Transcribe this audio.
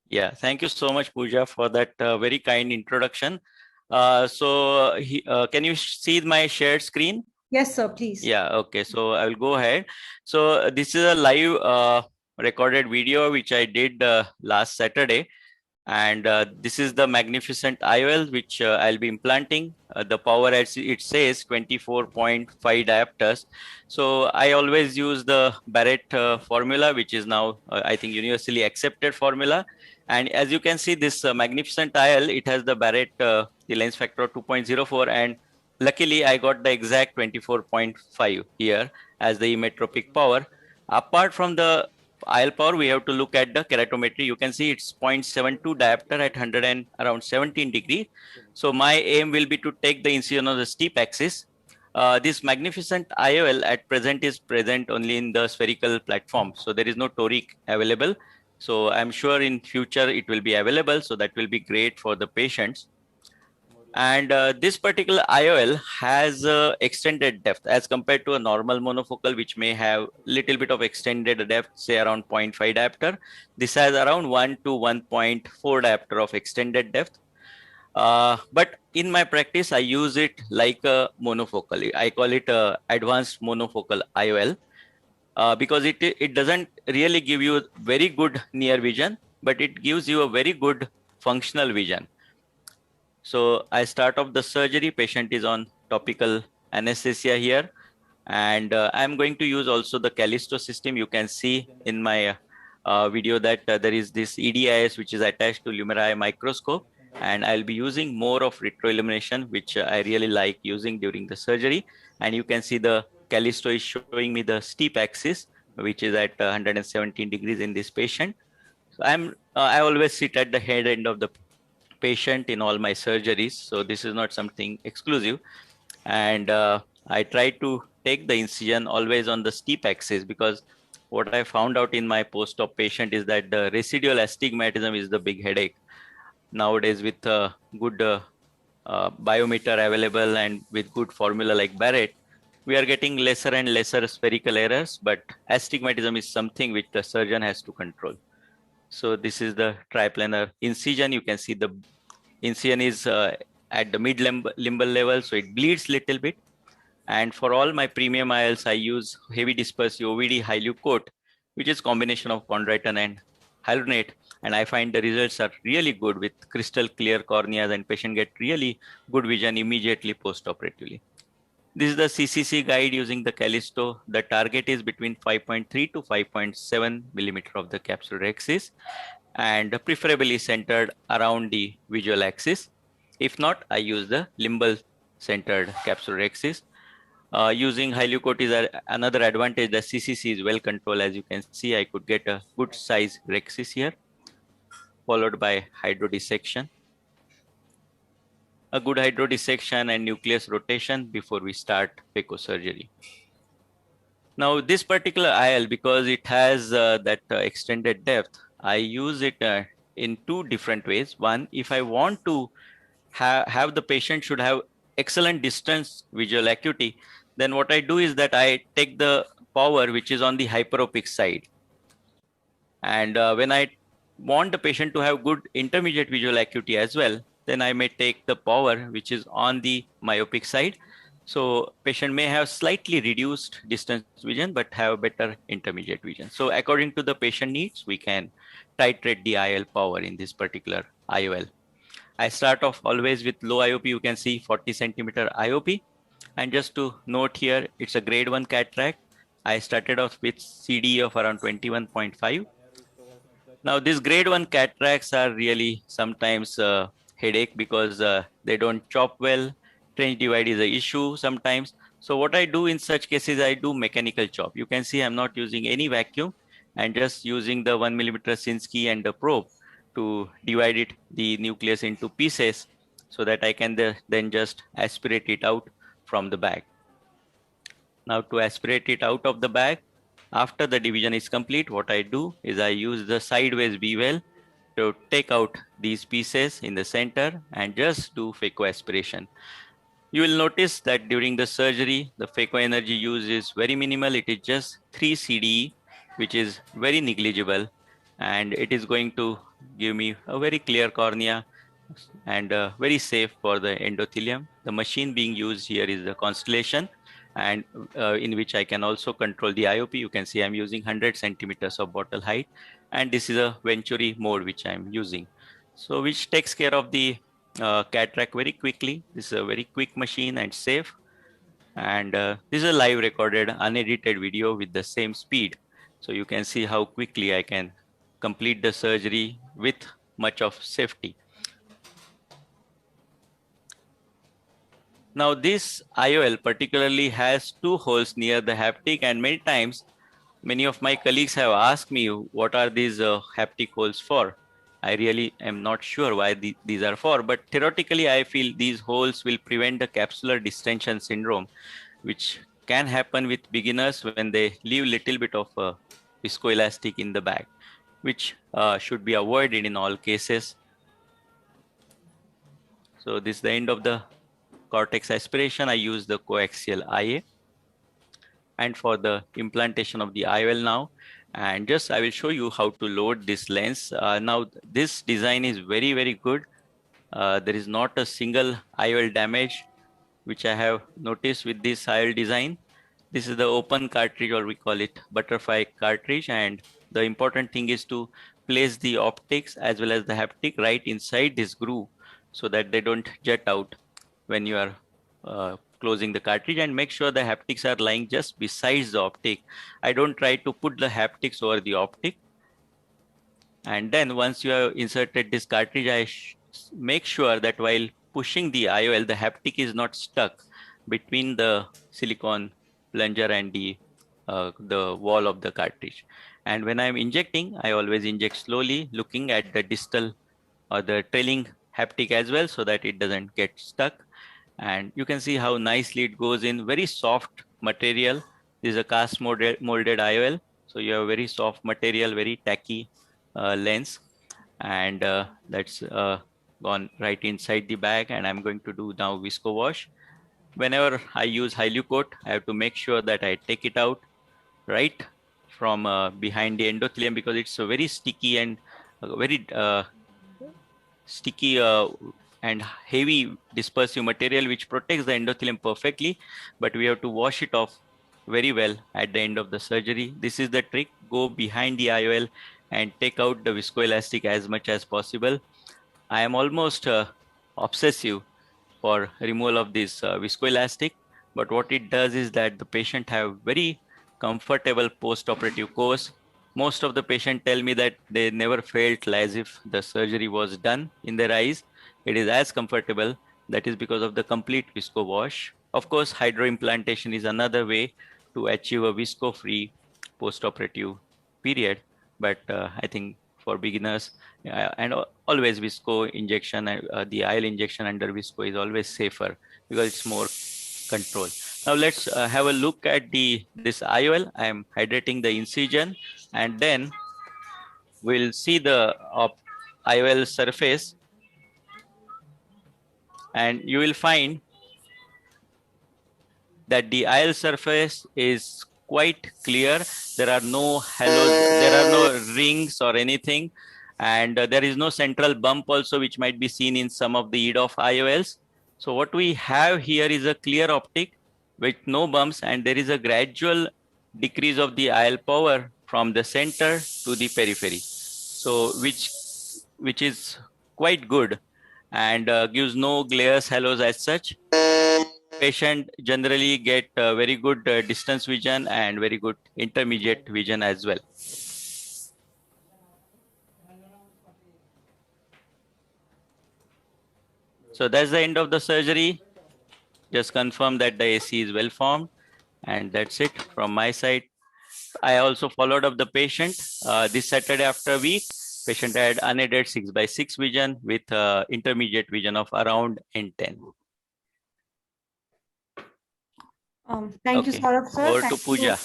Yeah, thank you so much, Pooja, for that very kind introduction. Can you see my shared screen? Yes, sir, please. Yeah, okay. So I will go ahead. So this is a live recorded video which I did last Saturday. And this is the magnificent IOL which I'll be implanting. The power, as it says, 24.5 diopters. So I always use the Barrett formula, which is now I think universally accepted formula. And as you can see, this magnificent IOL, it has the Barrett the lens factor of 2.04, and luckily I got the exact 24.5 here as the emmetropic power. Apart from the IL power, we have to look at the keratometry. You can see it's 0.72 diopter at 100 and around 17 degrees. So my aim will be to take the incision on the steep axis. This magnificent IOL at present is present only in the spherical platform. So there is no toric available. So I'm sure in future it will be available. So that will be great for the patients. And this particular IOL has extended depth as compared to a normal monofocal, which may have little bit of extended depth, say around 0.5 diopter. This has around 1 to 1.4 diopter of extended depth. But in my practice, I use it like a monofocal. I call it a advanced monofocal IOL because it doesn't really give you very good near vision, but it gives you a very good functional vision. So I start off the surgery. Patient is on topical anesthesia here. And I'm going to use also the Callisto system. You can see in my video that there is this EDIS, which is attached to Lumira microscope. And I'll be using more of retroillumination, which I really like using during the surgery. And you can see the Callisto is showing me the steep axis, which is at 117 degrees in this patient. So I always sit at the head end of the patient in all my surgeries. So this is not something exclusive. And I try to take the incision always on the steep axis, because what I found out in my post-op patient is that the residual astigmatism is the big headache. Nowadays, with good biometer available and with good formula like Barrett, we are getting lesser and lesser spherical errors, but astigmatism is something which the surgeon has to control. So this is the triplanar incision. You can see the incision is at the mid limbal level, so it bleeds little bit. And for all my premium IOLs, I use heavy dispersive OVD Hylucoat, which is combination of chondroitin and hyaluronate. And I find the results are really good with crystal clear corneas, and patient get really good vision immediately post-operatively. This is the CCC guide using the Callisto. The target is between 5.3 to 5.7 millimeter of the capsular axis, and preferably centered around the visual axis. If not, I use the limbal centered capsular axis. Using Hylucoat is another advantage. The CCC is well controlled. As you can see, I could get a good size rhexis here, followed by hydrodissection. A good hydrodissection and nucleus rotation before we start phaco surgery. Now, this particular IL, because it has that extended depth, I use it in two different ways. One, if I want to have the patient should have excellent distance visual acuity, then what I do is that I take the power which is on the hyperopic side. And when I want the patient to have good intermediate visual acuity as well, then I may take the power which is on the myopic side. So patient may have slightly reduced distance vision, but have better intermediate vision. So according to the patient needs, we can titrate the IL power in this particular IOL. I start off always with low IOP. You can see 40 centimeter IOP. And just to note here, it's a grade 1 cataract. I started off with CD of around 21.5. Now, these grade 1 cataracts are really sometimes a headache because they don't chop well. Trench divide is an issue sometimes. So what I do in such cases, I do mechanical chop. You can see I'm not using any vacuum and just using the 1 millimeter Sinskey and the probe to divide the nucleus into pieces so that I can then just aspirate it out from the bag. Now to aspirate it out of the bag, after the division is complete, what I do is I use the sideways bevel to take out these pieces in the center and just do phaco aspiration. You will notice that during the surgery, the phaco energy use is very minimal. It is just 3 CDE, which is very negligible, and it is going to give me a very clear cornea and very safe for the endothelium. The machine being used here is the Constellation, and in which I can also control the IOP. You can see I'm using 100 centimeters of bottle height, and this is a Venturi mode which I'm using. So which takes care of the cataract very quickly. This is a very quick machine and safe. And this is a live recorded unedited video with the same speed. So you can see how quickly I can complete the surgery with much of safety. Now this IOL particularly has two holes near the haptic, and many times many of my colleagues have asked me what are these haptic holes for. I really am not sure why these are for, but theoretically I feel these holes will prevent the capsular distension syndrome, which can happen with beginners when they leave little bit of viscoelastic in the bag, which should be avoided in all cases. So this is the end of the cortex aspiration. I use the coaxial IA. And for the implantation of the IOL now, and just I will show you how to load this lens. Now this design is very, very good. There is not a single IOL damage, which I have noticed with this IOL design. This is the open cartridge, or we call it butterfly cartridge. And the important thing is to place the optics as well as the haptic right inside this groove so that they don't jet out when you are closing the cartridge, and make sure the haptics are lying just besides the optic. I don't try to put the haptics over the optic. And then once you have inserted this cartridge, I make sure that while pushing the IOL, the haptic is not stuck between the silicone plunger and the wall of the cartridge. And when I'm injecting, I always inject slowly, looking at the distal or the trailing haptic as well, so that it doesn't get stuck. And you can see how nicely it goes in. Very soft material. This is a cast molded IOL. So you have very soft material, very tacky lens. And that's gone right inside the bag. And I'm going to do now visco wash. Whenever I use Hylucoat, I have to make sure that I take it out right from behind the endothelium, because it's a very sticky and very sticky and heavy dispersive material which protects the endothelium perfectly, but we have to wash it off very well at the end of the surgery. This is the trick. Go behind the IOL and take out the viscoelastic as much as possible. I am almost obsessive for removal of this viscoelastic, but what it does is that the patient have very comfortable post-operative course. Most of the patient tell me that they never felt as if the surgery was done in their eyes. It is as comfortable. That is because of the complete visco wash. Of course, hydroimplantation is another way to achieve a visco-free post-operative period. But I think for beginners, and always visco injection, the IOL injection under visco is always safer because it's more control. Now let's have a look at this IOL. I am hydrating the incision, and then we'll see the IOL surface, and you will find that the IOL surface is quite clear. There are no halos, there are no rings or anything, and there is no central bump also, which might be seen in some of the EDOF IOLs. So what we have here is a clear optic with no bumps, and there is a gradual decrease of the IOL power from the center to the periphery. So which is quite good, and gives no glares halos as such. Patient generally get very good distance vision and very good intermediate vision as well. So that's the end of the surgery. Just confirm that the AC is well formed, and that's it from my side. I also followed up the patient this Saturday after a week. Patient had unaided 6/6 vision with intermediate vision of around N10. Thank you, Saurabh, sir. Over to Pooja.